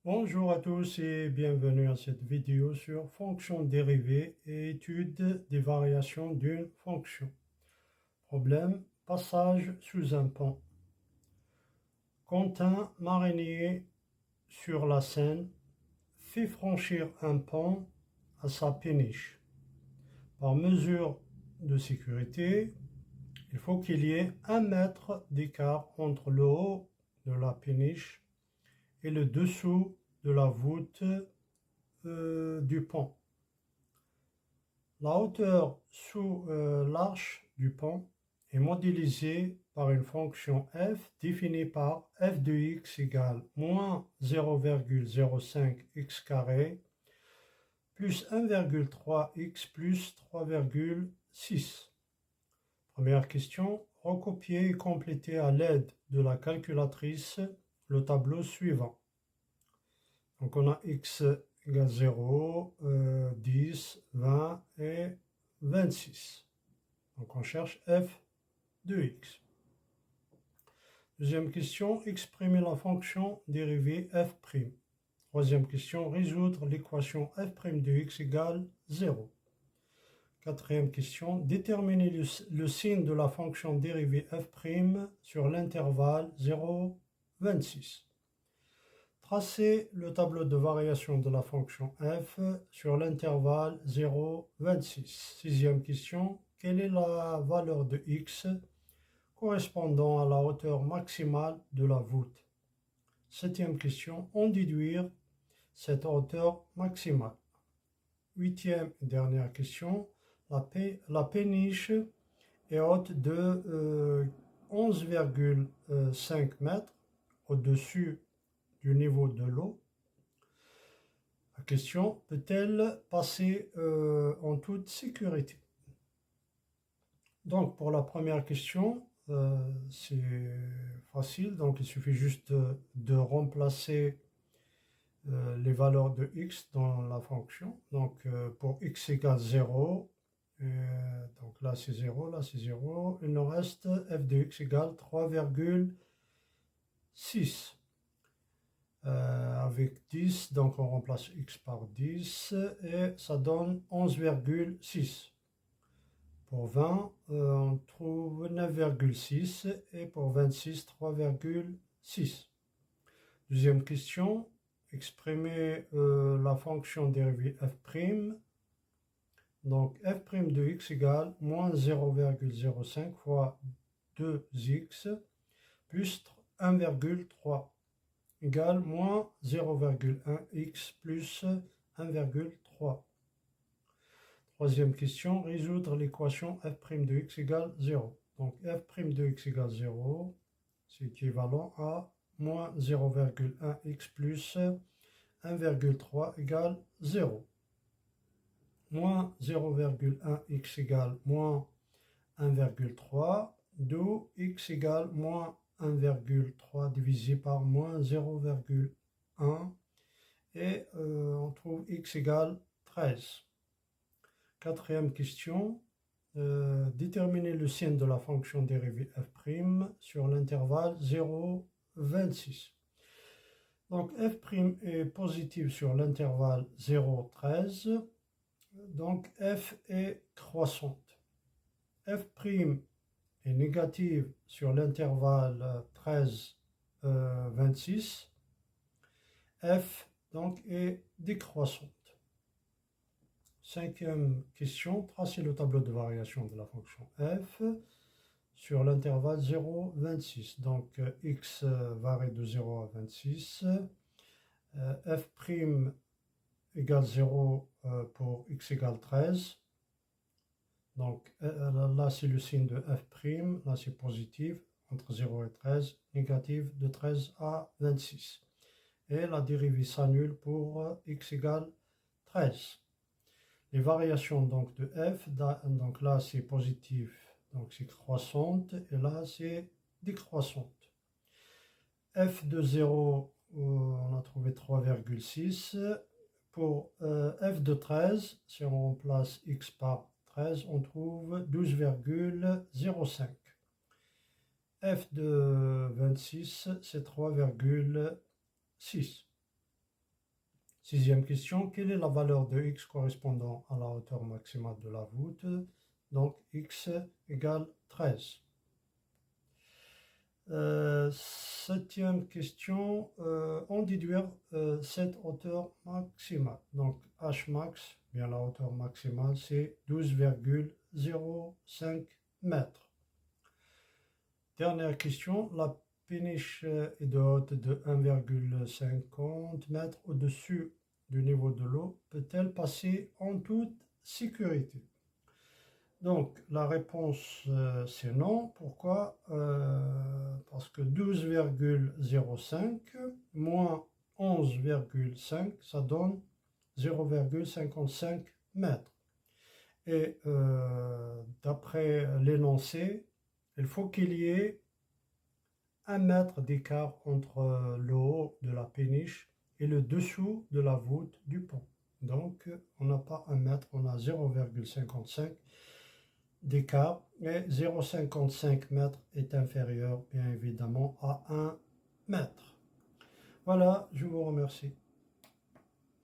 Bonjour à tous et bienvenue à cette vidéo sur fonction dérivée et étude des variations d'une fonction. Problème, passage sous un pont. Quentin, marinier sur la Seine, fait franchir un pont à sa péniche. Par mesure de sécurité, il faut qu'il y ait 1 mètre d'écart entre le haut de la péniche et le dessous de la voûte du pont. La hauteur sous l'arche du pont est modélisée par une fonction f définie par f de x égale moins 0,05 x carré plus 1,3x plus 3,6. Première question, recopier et compléter à l'aide de la calculatrice le tableau suivant. Donc on a x égale 0, 10, 20 et 26. Donc on cherche f de x. Deuxième question, exprimer la fonction dérivée f'. Troisième question, résoudre l'équation f' de x égale 0. Quatrième question, déterminer le signe de la fonction dérivée f' sur l'intervalle 0, 26. Tracez le tableau de variation de la fonction f sur l'intervalle 0, 26. Sixième question, quelle est la valeur de x correspondant à la hauteur maximale de la voûte? Septième question, en déduire cette hauteur maximale. Huitième et dernière question, la péniche est haute de 11,5 mètres au-dessus du niveau de l'eau. La question, peut-elle passer en toute sécurité? Donc pour la première question, c'est facile, donc il suffit juste de remplacer les valeurs de x dans la fonction. Donc pour x égale 0, donc là c'est 0, là c'est 0, il nous reste f de x égale 3,6. Avec 10, donc on remplace x par 10 et ça donne 11,6. Pour 20, on trouve 9,6 et pour 26, 3,6. Deuxième question, exprimer la fonction dérivée f'. Donc f' de x égale moins 0,05 fois 2x plus 1,3 égale moins 0,1x plus 1,3. Troisième question, résoudre l'équation f' de x égale 0. Donc f' de x égale 0, c'est équivalent à moins 0,1x plus 1,3 égale 0. Moins 0,1x égale moins 1,3, d'où x égale moins 1,3 divisé par moins 0,1 et on trouve x égale 13. Quatrième question, déterminer le signe de la fonction dérivée f' sur l'intervalle 0, 26. Donc f' est positif sur l'intervalle 0, 13, donc f est croissante. F' est négative sur l'intervalle 13, 26. F donc est décroissante. Cinquième question, tracer le tableau de variation de la fonction f sur l'intervalle 0, 26. Donc x varie de 0 à 26. F' égale 0 pour x égale 13. Donc là c'est le signe de f', là c'est positif entre 0 et 13, négatif de 13 à 26. Et la dérivée s'annule pour x égale 13. Les variations donc de f, donc là c'est positif, donc c'est croissante, et là c'est décroissante. F de 0, on a trouvé 3,6. Pour f de 13, si on remplace x par 13, on trouve 12,05. F de 26, c'est 3,6. Sixième question, quelle est la valeur de x correspondant à la hauteur maximale de la voûte? Donc x égale 13. Septième question, en déduire cette hauteur maximale. Donc h max, bien la hauteur maximale, c'est 12,05 mètres. Dernière question, la péniche est de haute de 1,50 mètres au-dessus du niveau de l'eau. Peut-elle passer en toute sécurité? Donc la réponse c'est non. Pourquoi? Parce que 12,05 moins 11,5 ça donne 0,55 mètres. Et d'après l'énoncé, il faut qu'il y ait 1 mètre d'écart entre le haut de la péniche et le dessous de la voûte du pont. Donc on n'a pas 1 mètre, on a 0,55 d'écart, et 0,55 mètres est inférieur bien évidemment à 1 mètre. Voilà, je vous remercie.